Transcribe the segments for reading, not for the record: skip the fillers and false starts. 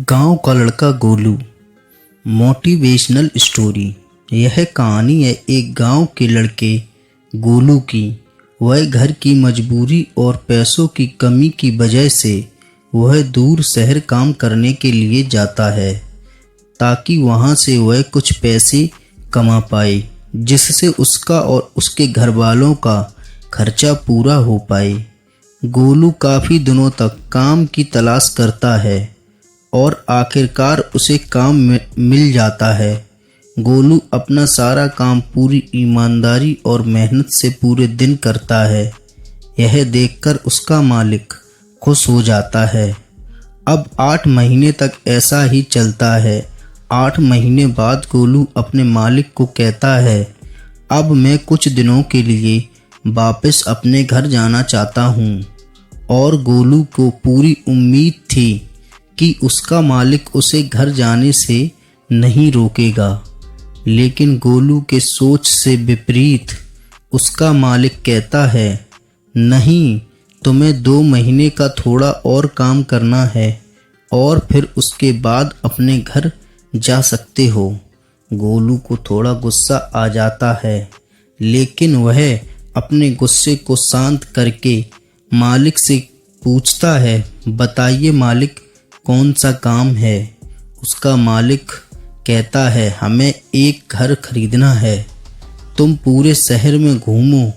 गांव का लड़का गोलू। Motivational story. यह कहानी है एक गांव के लड़के गोलू की। वह घर की मजबूरी और पैसों की कमी की वजह से वह दूर शहर काम करने के लिए जाता है ताकि वहां से वह कुछ पैसे कमा पाए, जिससे उसका और उसके घर वालों का खर्चा पूरा हो पाए। गोलू काफ़ी दिनों तक काम की तलाश करता है और आखिरकार उसे काम मिल जाता है। गोलू अपना सारा काम पूरी ईमानदारी और मेहनत से पूरे दिन करता है। यह देखकर उसका मालिक खुश हो जाता है। अब 8 महीने तक ऐसा ही चलता है। 8 महीने बाद गोलू अपने मालिक को कहता है, अब मैं कुछ दिनों के लिए वापस अपने घर जाना चाहता हूँ। और गोलू को पूरी उम्मीद थी कि उसका मालिक उसे घर जाने से नहीं रोकेगा, लेकिन गोलू के सोच से विपरीत उसका मालिक कहता है, नहीं, तुम्हें 2 महीने का थोड़ा और काम करना है और फिर उसके बाद अपने घर जा सकते हो। गोलू को थोड़ा गुस्सा आ जाता है, लेकिन वह अपने गुस्से को शांत करके मालिक से पूछता है, बताइए मालिक, कौन सा काम है। उसका मालिक कहता है, हमें एक घर खरीदना है। तुम पूरे शहर में घूमो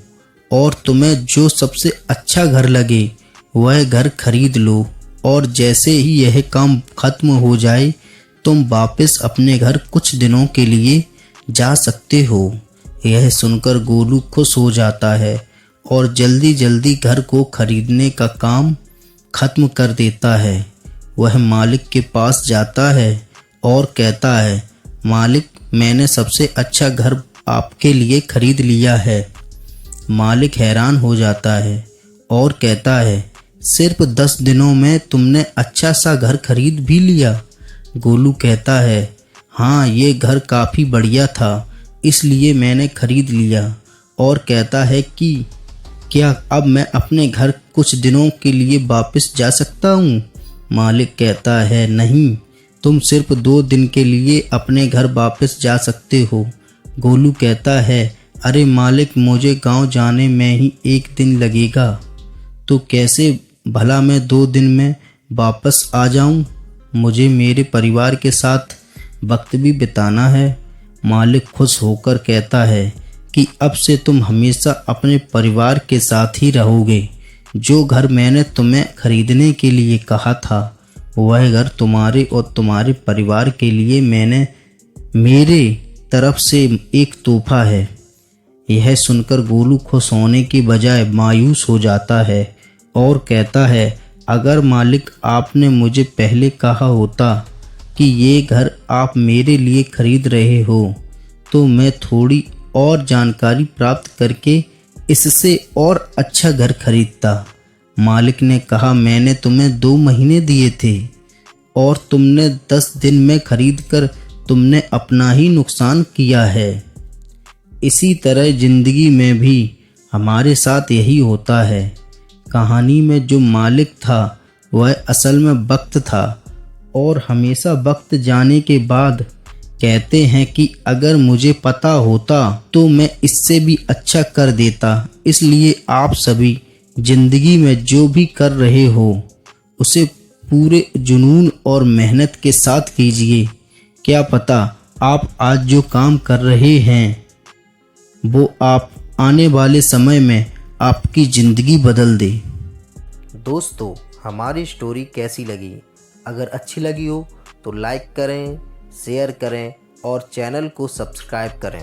और तुम्हें जो सबसे अच्छा घर लगे वह घर खरीद लो, और जैसे ही यह काम खत्म हो जाए तुम वापस अपने घर कुछ दिनों के लिए जा सकते हो। यह सुनकर गोलू खुश हो जाता है और जल्दी जल्दी घर को खरीदने का काम खत्म कर देता है। वह मालिक के पास जाता है और कहता है, मालिक, मैंने सबसे अच्छा घर आपके लिए खरीद लिया है। मालिक हैरान हो जाता है और कहता है, सिर्फ 10 दिनों में तुमने अच्छा सा घर खरीद भी लिया। गोलू कहता है, हाँ, ये घर काफ़ी बढ़िया था, इसलिए मैंने खरीद लिया। और कहता है कि क्या अब मैं अपने घर कुछ दिनों के लिए वापस जा सकता हूँ। मालिक कहता है, नहीं, तुम सिर्फ 2 दिन के लिए अपने घर वापस जा सकते हो। गोलू कहता है, अरे मालिक, मुझे गांव जाने में ही 1 दिन लगेगा, तो कैसे भला मैं 2 दिन में वापस आ जाऊं। मुझे मेरे परिवार के साथ वक्त भी बिताना है। मालिक खुश होकर कहता है कि अब से तुम हमेशा अपने परिवार के साथ ही रहोगे। जो घर मैंने तुम्हें खरीदने के लिए कहा था वह घर तुम्हारे और तुम्हारे परिवार के लिए मैंने मेरे तरफ से एक तोहफा है। यह सुनकर गोलू खुश होने की बजाय मायूस हो जाता है और कहता है, अगर मालिक आपने मुझे पहले कहा होता कि ये घर आप मेरे लिए खरीद रहे हो तो मैं थोड़ी और जानकारी प्राप्त करके इससे और अच्छा घर खरीदता। मालिक ने कहा, मैंने तुम्हें 2 महीने दिए थे और तुमने 10 दिन में खरीद कर तुमने अपना ही नुकसान किया है। इसी तरह जिंदगी में भी हमारे साथ यही होता है। कहानी में जो मालिक था वह असल में वक्त था, और हमेशा वक्त जाने के बाद कहते हैं कि अगर मुझे पता होता तो मैं इससे भी अच्छा कर देता। इसलिए आप सभी जिंदगी में जो भी कर रहे हो उसे पूरे जुनून और मेहनत के साथ कीजिए। क्या पता आप आज जो काम कर रहे हैं वो आप आने वाले समय में आपकी ज़िंदगी बदल दे। दोस्तों, हमारी स्टोरी कैसी लगी? अगर अच्छी लगी हो तो लाइक करें, शेयर करें और चैनल को सब्सक्राइब करें।